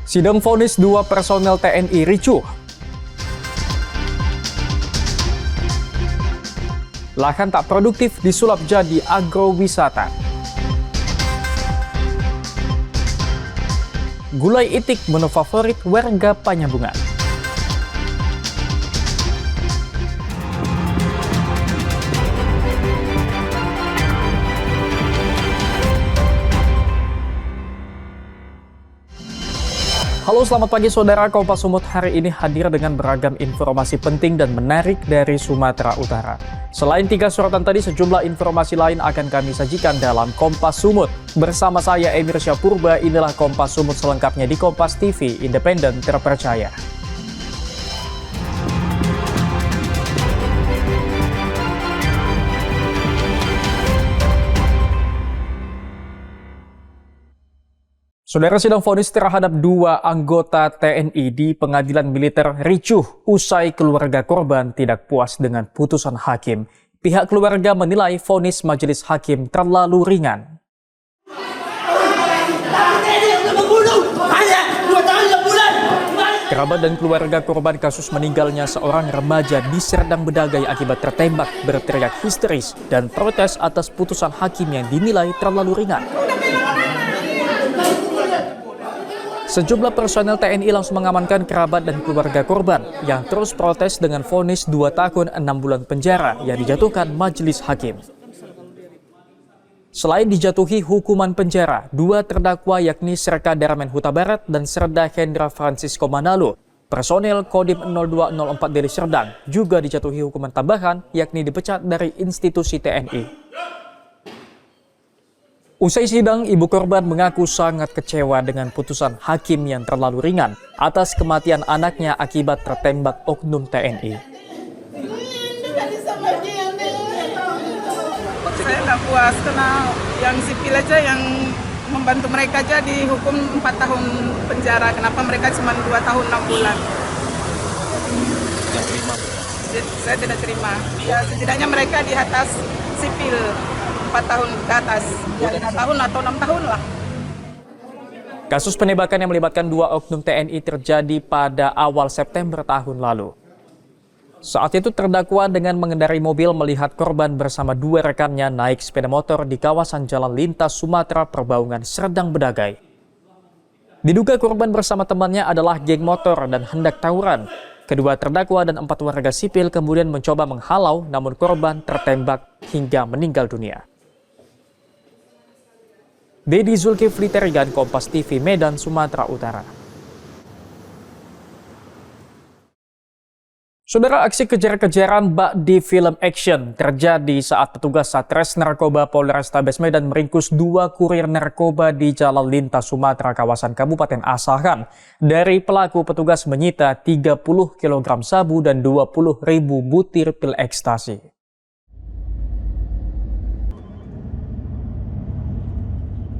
Sidang vonis 2 personel TNI ricuh. Lahan tak produktif disulap jadi agrowisata. Gulai itik menu favorit warga Penyambungan. Halo, selamat pagi saudara. Kompas Sumut hari ini hadir dengan beragam informasi penting dan menarik dari Sumatera Utara. Selain 3 sorotan tadi, sejumlah informasi lain akan kami sajikan dalam Kompas Sumut. Bersama saya Emir Syapurba, inilah Kompas Sumut selengkapnya di Kompas TV, independen terpercaya. Saudara, sidang vonis terhadap 2 anggota TNI di Pengadilan Militer ricuh usai keluarga korban tidak puas dengan putusan hakim. Pihak keluarga menilai vonis majelis hakim terlalu ringan. Kerabat dan keluarga korban kasus meninggalnya seorang remaja di Serdang Bedagai akibat tertembak berteriak histeris dan protes atas putusan hakim yang dinilai terlalu ringan. Sejumlah personel TNI langsung mengamankan kerabat dan keluarga korban yang terus protes dengan vonis 2 tahun 6 bulan penjara yang dijatuhkan majelis hakim. Selain dijatuhi hukuman penjara, 2 terdakwa yakni Serka Darmen Huta Barat dan Serda Hendra Francisco Manalo, personel Kodim 0204 Deli Serdang, juga dijatuhi hukuman tambahan yakni dipecat dari institusi TNI. Usai sidang, ibu korban mengaku sangat kecewa dengan putusan hakim yang terlalu ringan atas kematian anaknya akibat tertembak oknum TNI. Saya nggak puas karena yang sipil aja yang membantu mereka aja dihukum 4 tahun penjara. Kenapa mereka cuma 2 tahun 6 bulan? Saya tidak terima. Ya, setidaknya mereka di atas sipil 4 tahun ke atas, ya 5 tahun atau 6 tahun lah. Kasus penembakan yang melibatkan 2 oknum TNI terjadi pada awal September tahun lalu. Saat itu terdakwa dengan mengendarai mobil melihat korban bersama 2 rekannya naik sepeda motor di kawasan Jalan Lintas Sumatera Perbaungan Serdang Bedagai. Diduga korban bersama temannya adalah geng motor dan hendak tawuran. Kedua terdakwa dan 4 warga sipil kemudian mencoba menghalau, namun korban tertembak hingga meninggal dunia. Dedi Zulkifli Terigan, Kompas TV, Medan, Sumatera Utara. Saudara, aksi kejar-kejaran bak di film action terjadi saat petugas Satres Narkoba Polrestabes Medan meringkus 2 kurir narkoba di Jalan Lintas Sumatera kawasan Kabupaten Asahan. Dari pelaku, petugas menyita 30 kg sabu dan 20.000 butir pil ekstasi.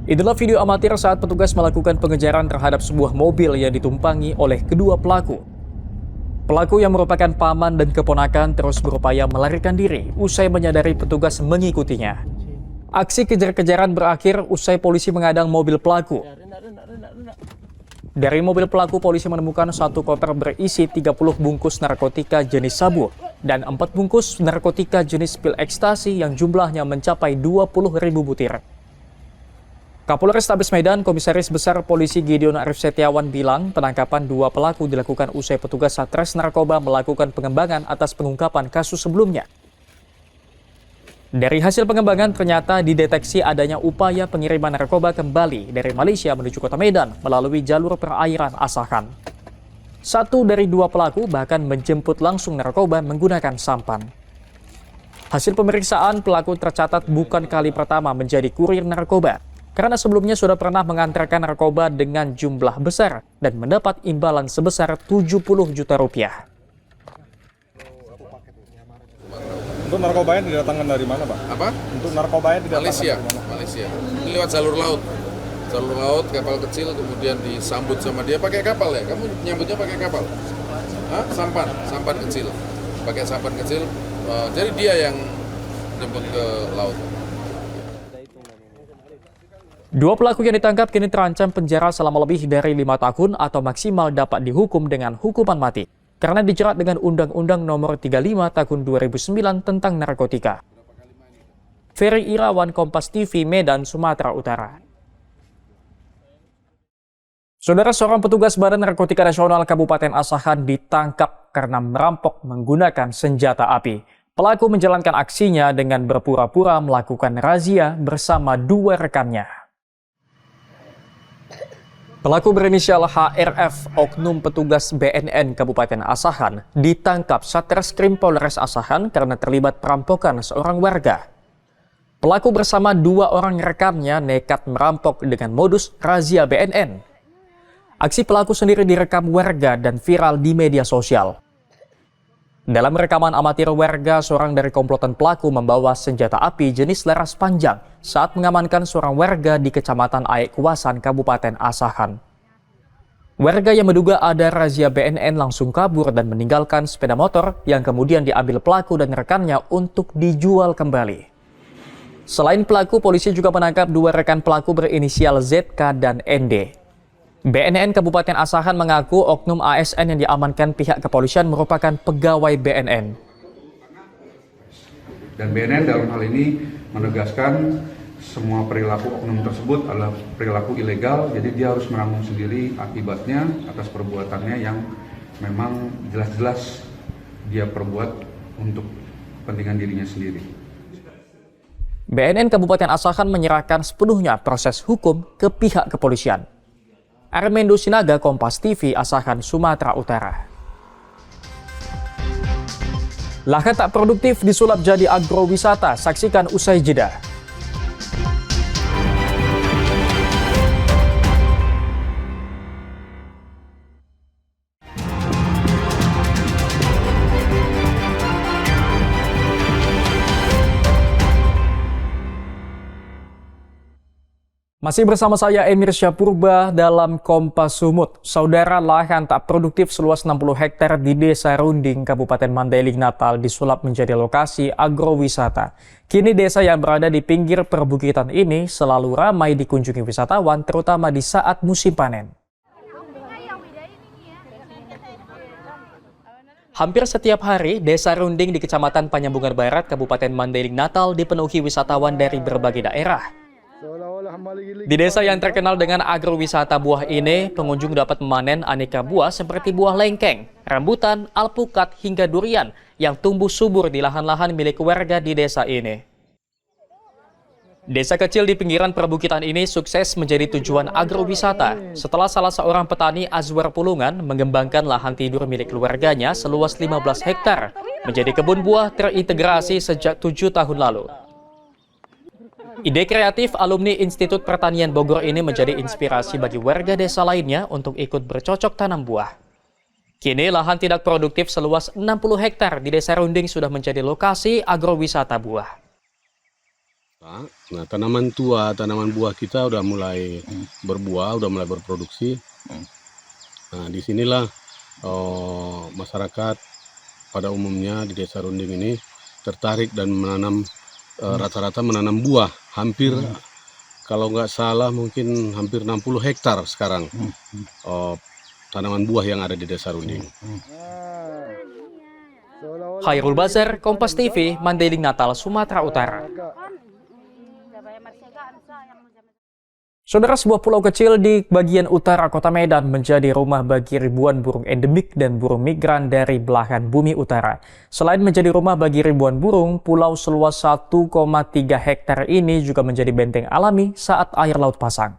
Itulah video amatir saat petugas melakukan pengejaran terhadap sebuah mobil yang ditumpangi oleh kedua pelaku. Pelaku yang merupakan paman dan keponakan terus berupaya melarikan diri usai menyadari petugas mengikutinya. Aksi kejar-kejaran berakhir usai polisi mengadang mobil pelaku. Dari mobil pelaku, polisi menemukan 1 koper berisi 30 bungkus narkotika jenis sabu dan 4 bungkus narkotika jenis pil ekstasi yang jumlahnya mencapai 20.000 butir. Kapolres Tabes Medan, Komisaris Besar Polisi Gideon Arif Setiawan bilang penangkapan 2 pelaku dilakukan usai petugas Satres Narkoba melakukan pengembangan atas pengungkapan kasus sebelumnya. Dari hasil pengembangan ternyata dideteksi adanya upaya pengiriman narkoba kembali dari Malaysia menuju kota Medan melalui jalur perairan Asahan. 1 dari 2 pelaku bahkan menjemput langsung narkoba menggunakan sampan. Hasil pemeriksaan, pelaku tercatat bukan kali pertama menjadi kurir narkoba, karena sebelumnya sudah pernah mengantarkan narkoba dengan jumlah besar dan mendapat imbalan sebesar 70 juta rupiah. Untuk narkobanya didatangkan dari mana, Pak? Apa? Untuk narkobanya didatangkan Malaysia. dari mana? Malaysia. Ini lewat jalur laut. Jalur laut, kapal kecil, kemudian disambut sama dia pakai kapal ya. Kamu nyambutnya pakai kapal? Hah? Sampan kecil. Pakai sampan kecil. Jadi dia yang jemput ke laut. Dua pelaku yang ditangkap kini terancam penjara selama lebih dari 5 tahun atau maksimal dapat dihukum dengan hukuman mati karena dijerat dengan Undang-Undang Nomor 35 Tahun 2009 tentang narkotika. Ferry Irawan, Kompas TV, Medan, Sumatera Utara. Saudara, seorang petugas Badan Narkotika Nasional Kabupaten Asahan ditangkap karena merampok menggunakan senjata api. Pelaku menjalankan aksinya dengan berpura-pura melakukan razia bersama 2 rekannya. Pelaku berinisial HRF, oknum petugas BNN Kabupaten Asahan, ditangkap Satreskrim Polres Asahan karena terlibat perampokan seorang warga. Pelaku bersama 2 orang rekannya nekat merampok dengan modus razia BNN. Aksi pelaku sendiri direkam warga dan viral di media sosial. Dalam rekaman amatir warga, seorang dari komplotan pelaku membawa senjata api jenis laras panjang saat mengamankan seorang warga di Kecamatan Aek Kuasan, Kabupaten Asahan. Warga yang menduga ada razia BNN langsung kabur dan meninggalkan sepeda motor yang kemudian diambil pelaku dan rekannya untuk dijual kembali. Selain pelaku, polisi juga menangkap 2 rekan pelaku berinisial ZK dan ND. BNN Kabupaten Asahan mengaku oknum ASN yang diamankan pihak kepolisian merupakan pegawai BNN. Dan BNN dalam hal ini menegaskan semua perilaku oknum tersebut adalah perilaku ilegal, jadi dia harus menanggung sendiri akibatnya atas perbuatannya yang memang jelas-jelas dia perbuat untuk kepentingan dirinya sendiri. BNN Kabupaten Asahan menyerahkan sepenuhnya proses hukum ke pihak kepolisian. Armendo Sinaga, Kompas TV, Asahan, Sumatera Utara. Lahan tak produktif disulap jadi agrowisata, saksikan usai jeda. Masih bersama saya Emir Syapurba dalam Kompas Sumut. Saudara, lahan tak produktif seluas 60 hektar di Desa Runding, Kabupaten Mandailing Natal disulap menjadi lokasi agrowisata. Kini desa yang berada di pinggir perbukitan ini selalu ramai dikunjungi wisatawan, terutama di saat musim panen. Hampir setiap hari, Desa Runding di Kecamatan Panyambungan Barat, Kabupaten Mandailing Natal dipenuhi wisatawan dari berbagai daerah. Di desa yang terkenal dengan agrowisata buah ini, pengunjung dapat memanen aneka buah seperti buah lengkeng, rambutan, alpukat, hingga durian yang tumbuh subur di lahan-lahan milik warga di desa ini. Desa kecil di pinggiran perbukitan ini sukses menjadi tujuan agrowisata setelah salah seorang petani Azwar Pulungan mengembangkan lahan tidur milik keluarganya seluas 15 hektar menjadi kebun buah terintegrasi sejak 7 tahun lalu. Ide kreatif alumni Institut Pertanian Bogor ini menjadi inspirasi bagi warga desa lainnya untuk ikut bercocok tanam buah. Kini lahan tidak produktif seluas 60 hektar di Desa Runding sudah menjadi lokasi agrowisata buah. Nah, tanaman tua, tanaman buah kita udah mulai berbuah, udah mulai berproduksi. Nah, disinilah masyarakat pada umumnya di Desa Runding ini tertarik dan menanam rata-rata menanam buah. Hampir kalau nggak salah mungkin hampir 60 hektar sekarang tanaman buah yang ada di Desa Runding. Khairul Bazar, Kompas TV, Mandailing Natal, Sumatera Utara. Saudara, sebuah pulau kecil di bagian utara kota Medan menjadi rumah bagi ribuan burung endemik dan burung migran dari belahan bumi utara. Selain menjadi rumah bagi ribuan burung, pulau seluas 1,3 hektar ini juga menjadi benteng alami saat air laut pasang.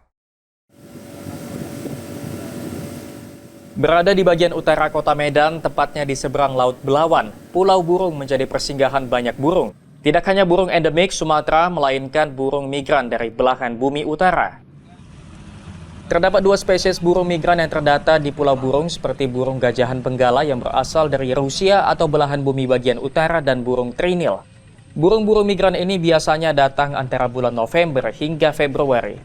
Berada di bagian utara kota Medan, tepatnya di seberang Laut Belawan, Pulau Burung menjadi persinggahan banyak burung. Tidak hanya burung endemik Sumatera, melainkan burung migran dari belahan bumi utara. Terdapat 2 spesies burung migran yang terdata di Pulau Burung seperti burung gajahan benggala yang berasal dari Rusia atau belahan bumi bagian utara dan burung trinil. Burung-burung migran ini biasanya datang antara bulan November hingga Februari.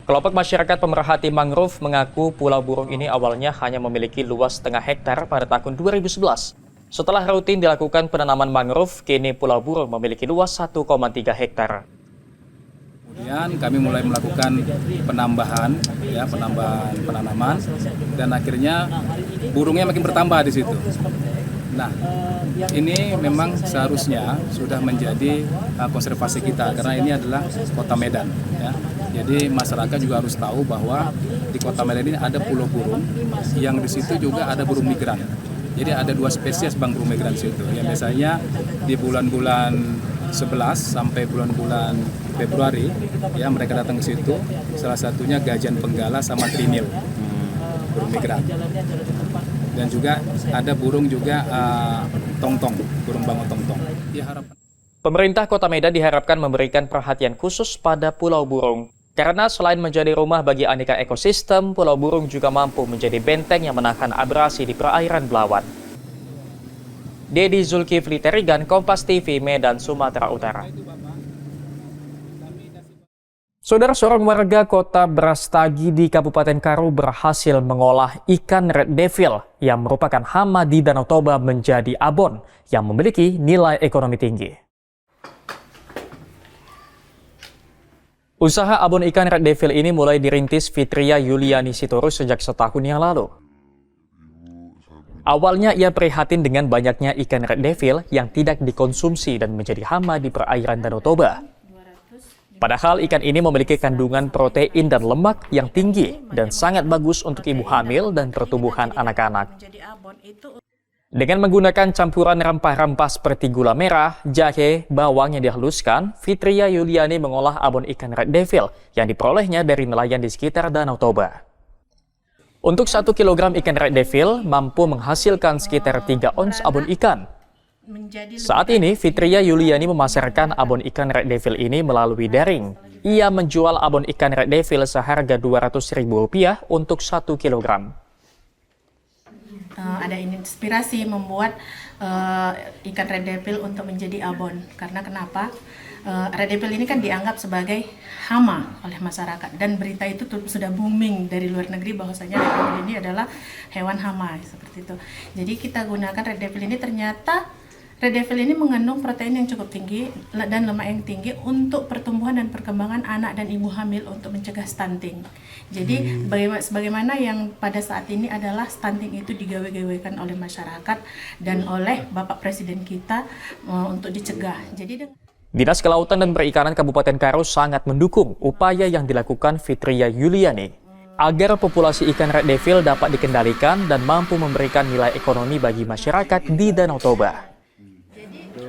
Kelompok masyarakat pemerhati mangrove mengaku Pulau Burung ini awalnya hanya memiliki luas setengah hektar pada tahun 2011. Setelah rutin dilakukan penanaman mangrove, kini Pulau Burung memiliki luas 1,3 hektar. Kemudian kami mulai melakukan penambahan penanaman dan akhirnya burungnya makin bertambah di situ. Nah, ini memang seharusnya sudah menjadi konservasi kita karena ini adalah Kota Medan, ya. Jadi masyarakat juga harus tahu bahwa di Kota Medan ini ada pulau burung yang di situ juga ada burung migran. Jadi ada 2 spesies burung migran di situ. Yang biasanya di bulan-bulan 11 sampai bulan-bulan Februari, ya mereka datang ke situ. Salah satunya gajan penggala sama trinil, burung migran. Dan juga ada burung juga tongtong, burung bango tongtong. Pemerintah Kota Medan diharapkan memberikan perhatian khusus pada pulau burung. Karena selain menjadi rumah bagi aneka ekosistem, pulau burung juga mampu menjadi benteng yang menahan abrasi di perairan Belawan. Dedi Zulkifli Terigan, Kompas TV, Medan, Sumatera Utara. Saudara, seorang warga Kota Brastagi di Kabupaten Karo berhasil mengolah ikan red devil yang merupakan hama di Danau Toba menjadi abon yang memiliki nilai ekonomi tinggi. Usaha abon ikan red devil ini mulai dirintis Fitria Yuliani Sitorus sejak setahun yang lalu. Awalnya ia prihatin dengan banyaknya ikan red devil yang tidak dikonsumsi dan menjadi hama di perairan Danau Toba. Padahal ikan ini memiliki kandungan protein dan lemak yang tinggi dan sangat bagus untuk ibu hamil dan pertumbuhan anak-anak. Dengan menggunakan campuran rempah-rempah seperti gula merah, jahe, bawang yang dihaluskan, Fitria Yuliani mengolah abon ikan red devil yang diperolehnya dari nelayan di sekitar Danau Toba. Untuk 1 kilogram ikan red devil mampu menghasilkan sekitar 3 ons abon ikan. Saat ini, Fitria Yuliani memasarkan abon ikan red devil ini melalui daring. Ia menjual abon ikan red devil seharga Rp200.000 untuk 1 kilogram. Ada inspirasi membuat ikan red devil untuk menjadi abon. Karena kenapa? Red devil ini kan dianggap sebagai hama oleh masyarakat. Dan berita itu sudah booming dari luar negeri bahwasanya red devil ini adalah hewan hama. Seperti itu. Jadi kita gunakan red devil ini, ternyata red devil ini mengandung protein yang cukup tinggi dan lemak yang tinggi untuk pertumbuhan dan perkembangan anak dan ibu hamil untuk mencegah stunting. Jadi sebagaimana yang pada saat ini adalah stunting itu digawe-gawekan oleh masyarakat dan oleh Bapak Presiden kita untuk dicegah. Dinas Kelautan dan Perikanan Kabupaten Karo sangat mendukung upaya yang dilakukan Fitria Yuliani agar populasi ikan red devil dapat dikendalikan dan mampu memberikan nilai ekonomi bagi masyarakat di Danau Toba.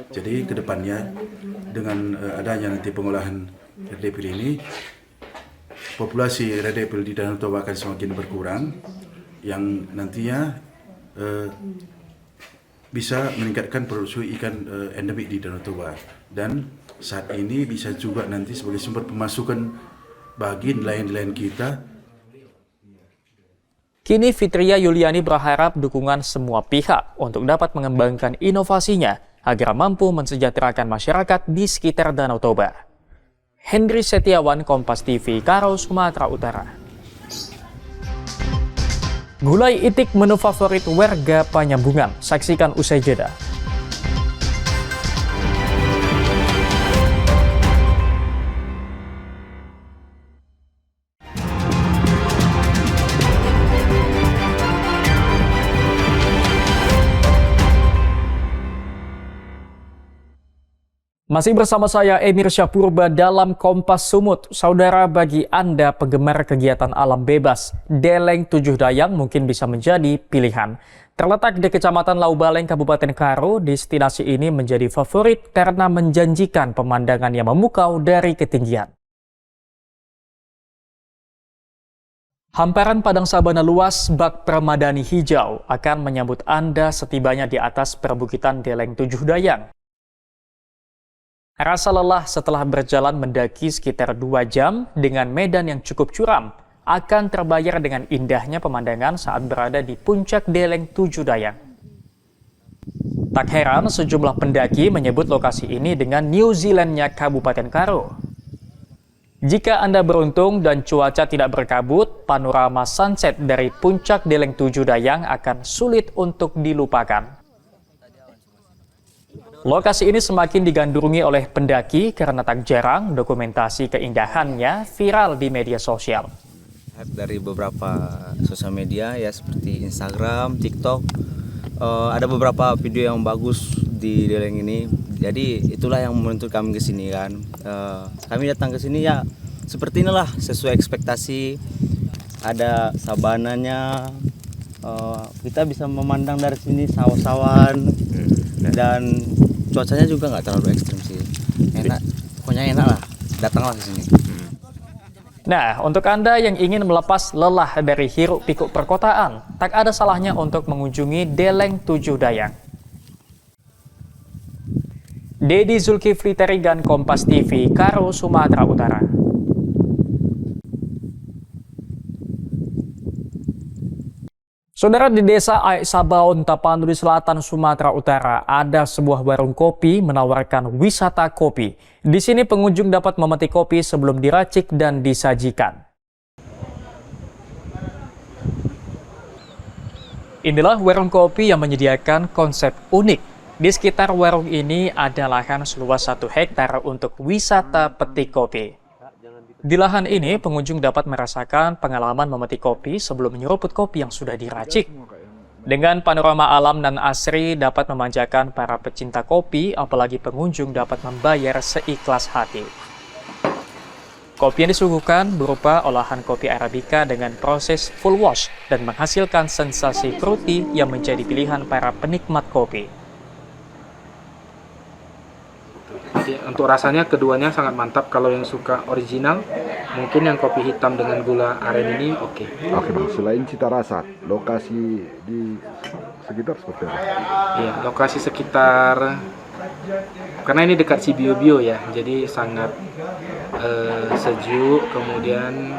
Jadi kedepannya dengan adanya nanti pengolahan red devil ini, populasi red devil di Danau Toba akan semakin berkurang, yang nantinya bisa meningkatkan produksi ikan endemik di Danau Toba. Dan saat ini bisa juga nanti sebagai sumber pemasukan bagi nelayan-nelayan kita. Kini Fitria Yuliani berharap dukungan semua pihak untuk dapat mengembangkan inovasinya agar mampu mensejahterakan masyarakat di sekitar Danau Toba. Hendri Setiawan, Kompas TV, Karo, Sumatera Utara. Gulai itik menu favorit warga Penyambungan. Saksikan usai jeda. Masih bersama saya Emir Syahpurba dalam Kompas Sumut. Saudara, bagi Anda penggemar kegiatan alam bebas, Deleng Tujuh Dayang mungkin bisa menjadi pilihan. Terletak di Kecamatan Laubaleng, Kabupaten Karo, destinasi ini menjadi favorit karena menjanjikan pemandangan yang memukau dari ketinggian. Hamparan padang sabana luas bak permadani hijau akan menyambut Anda setibanya di atas perbukitan Deleng Tujuh Dayang. Rasa lelah setelah berjalan mendaki sekitar 2 jam dengan medan yang cukup curam akan terbayar dengan indahnya pemandangan saat berada di puncak Deleng Tujuh Dayang. Tak heran sejumlah pendaki menyebut lokasi ini dengan New Zealand-nya Kabupaten Karo. Jika Anda beruntung dan cuaca tidak berkabut, panorama sunset dari puncak Deleng Tujuh Dayang akan sulit untuk dilupakan. Lokasi ini semakin digandrungi oleh pendaki karena tak jarang dokumentasi keindahannya viral di media sosial. Dari beberapa sosial media ya seperti Instagram, TikTok, ada beberapa video yang bagus di Deleng ini. Jadi itulah yang menuntut kami ke sini kan. Kami datang ke sini ya seperti inilah sesuai ekspektasi. Ada sabananya, kita bisa memandang dari sini sawah-sawan dan cuacanya juga nggak terlalu ekstrim sih. Enak, pokoknya enak lah. Datanglah ke sini. Nah, untuk Anda yang ingin melepas lelah dari hiruk pikuk perkotaan, tak ada salahnya untuk mengunjungi Deleng Tujuh Dayang. Dedi Zulkifli Terigan, Kompas TV, Karo, Sumatera Utara. Saudara, di desa Aik Sabaon, Tapanuli Selatan, Sumatera Utara, ada sebuah warung kopi menawarkan wisata kopi. Di sini pengunjung dapat memetik kopi sebelum diracik dan disajikan. Inilah warung kopi yang menyediakan konsep unik. Di sekitar warung ini ada lahan seluas 1 hektar untuk wisata petik kopi. Di lahan ini, pengunjung dapat merasakan pengalaman memetik kopi sebelum menyeruput kopi yang sudah diracik. Dengan panorama alam dan asri dapat memanjakan para pecinta kopi, apalagi pengunjung dapat membayar seikhlas hati. Kopi yang disuguhkan berupa olahan kopi Arabica dengan proses full wash dan menghasilkan sensasi fruity yang menjadi pilihan para penikmat kopi. Untuk rasanya keduanya sangat mantap. Kalau yang suka original, mungkin yang kopi hitam dengan gula aren ini oke. Oke Bang, selain cita rasa, lokasi di sekitar seperti apa? Iya, lokasi sekitar, karena ini dekat Sibio-bio ya, jadi sangat sejuk. Kemudian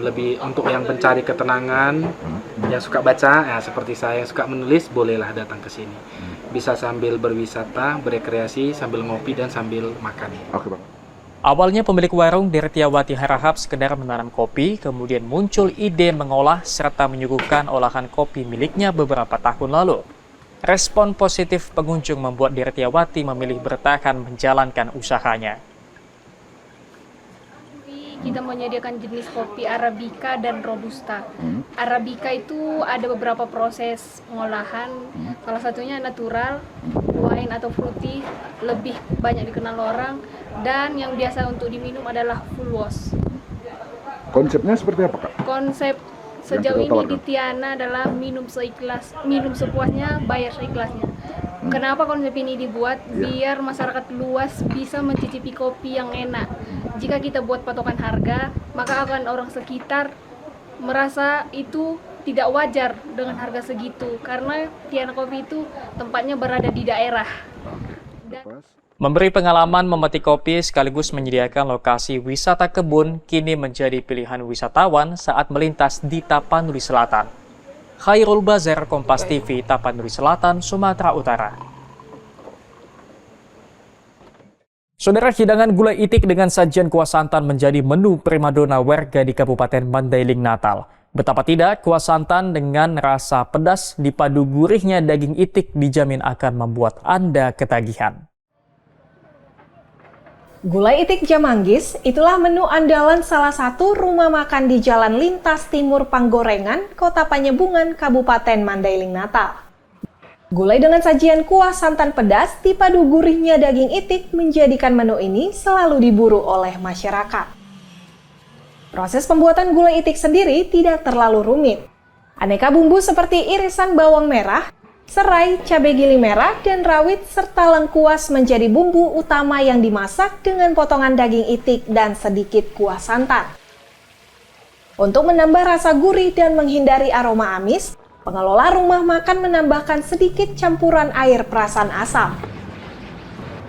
lebih untuk yang pencari ketenangan, yang suka baca, ya seperti saya yang suka menulis, bolehlah datang ke sini. Bisa sambil berwisata, berekreasi, sambil ngopi, dan sambil makan. Oke Bang. Awalnya pemilik warung Dirtiawati harahap sekedar menanam kopi, kemudian muncul ide mengolah serta menyuguhkan olahan kopi miliknya beberapa tahun lalu. Respon positif pengunjung membuat Dirtiawati memilih bertahan menjalankan usahanya. Kita menyediakan jenis kopi Arabica dan Robusta. Arabica itu ada beberapa proses pengolahan, salah satunya natural, wine atau fruity, lebih banyak dikenal orang, dan yang biasa untuk diminum adalah full wash. Konsepnya seperti apa Kak? Konsep sejauh ini di Tiana adalah minum sepuasnya, bayar seikhlasnya. Kenapa konsep ini dibuat? Biar masyarakat luas bisa mencicipi kopi yang enak. Jika kita buat patokan harga, maka akan orang sekitar merasa itu tidak wajar dengan harga segitu, karena Tiana Kopi itu tempatnya berada di daerah. Memberi pengalaman memetik kopi sekaligus menyediakan lokasi wisata kebun kini menjadi pilihan wisatawan saat melintas di Tapanuli Selatan. Khairul Bazar, Kompas TV, Tapanuli Selatan, Sumatera Utara. Saudara, hidangan gulai itik dengan sajian kuah santan menjadi menu primadona warga di Kabupaten Mandailing Natal. Betapa tidak, kuah santan dengan rasa pedas dipadu gurihnya daging itik dijamin akan membuat Anda ketagihan. Gulai itik Jamanggis, itulah menu andalan salah satu rumah makan di Jalan Lintas Timur Panggorengan, Kota Panyebungan, Kabupaten Mandailing Natal. Gulai dengan sajian kuah santan pedas dipadu gurihnya daging itik menjadikan menu ini selalu diburu oleh masyarakat. Proses pembuatan gulai itik sendiri tidak terlalu rumit. Aneka bumbu seperti irisan bawang merah, serai, cabai giling merah, dan rawit serta lengkuas menjadi bumbu utama yang dimasak dengan potongan daging itik dan sedikit kuah santan. Untuk menambah rasa gurih dan menghindari aroma amis, pengelola rumah makan menambahkan sedikit campuran air perasan asam.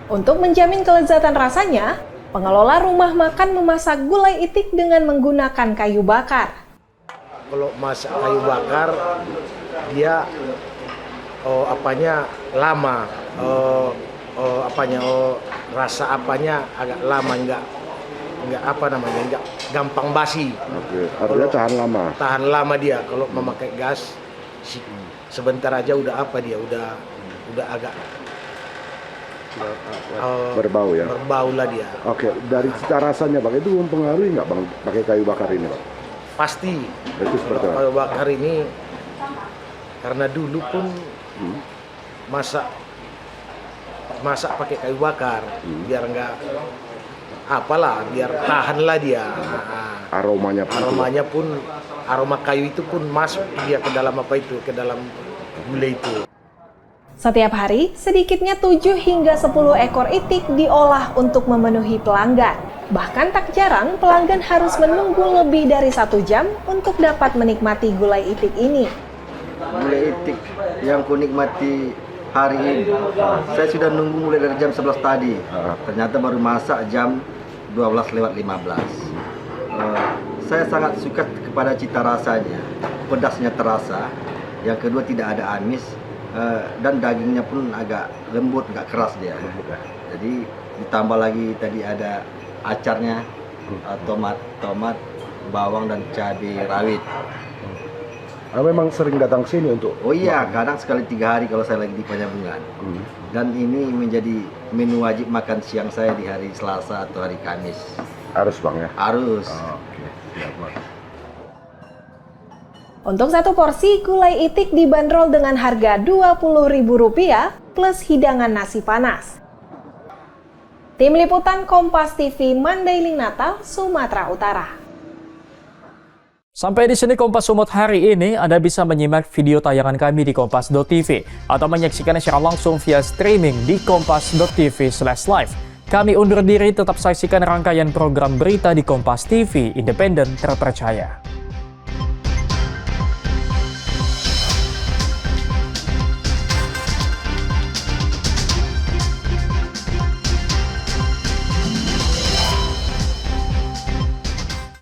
Untuk menjamin kelezatan rasanya, pengelola rumah makan memasak gulai itik dengan menggunakan kayu bakar. Kalau masak kayu bakar, dia lama, rasa agak lama, enggak gampang basi. Oke, artinya tahan lama. Tahan lama dia. Kalau memakai gas, sebentar aja udah udah agak berbau ya. berbau lah dia. Oke, dari cita rasanya Bang, itu mempengaruhi nggak Bang pakai kayu bakar ini Bang? Pasti. Itu seperti apa? Kayu bakar ini karena dulu pun masak pakai kayu bakar biar enggak biar tahan lah dia. Aromanya pun aroma kayu itu pun masuk dia ke dalam ke dalam gulai itu. Setiap hari, sedikitnya 7 hingga 10 ekor itik diolah untuk memenuhi pelanggan. Bahkan tak jarang pelanggan harus menunggu lebih dari 1 jam untuk dapat menikmati gulai itik ini. Gulai itik yang ku nikmati hari ini, saya sudah nunggu mulai dari jam 11 tadi. Ternyata baru masak jam 12:15. Saya sangat suka kepada cita rasanya, pedasnya terasa. Yang kedua tidak ada amis. Dan dagingnya pun agak lembut, nggak keras dia. Jadi ditambah lagi tadi ada acarnya, tomat, bawang dan cabai rawit. Memang sering datang sini untuk? Oh iya, kadang sekali 3 hari kalau saya lagi di Panjabungan. Dan ini menjadi menu wajib makan siang saya di hari Selasa atau hari Kamis. Harus Bang ya? Harus. Oke, siap Bang. Untuk 1 porsi, gulai itik dibanderol dengan harga Rp20.000 plus hidangan nasi panas. Tim Liputan Kompas TV Mandailing Natal, Sumatera Utara. Sampai di sini Kompas Sumut hari ini. Anda bisa menyimak video tayangan kami di kompas.tv atau menyaksikannya secara langsung via streaming di kompas.tv/live. Kami undur diri, tetap saksikan rangkaian program berita di Kompas TV, independen, terpercaya.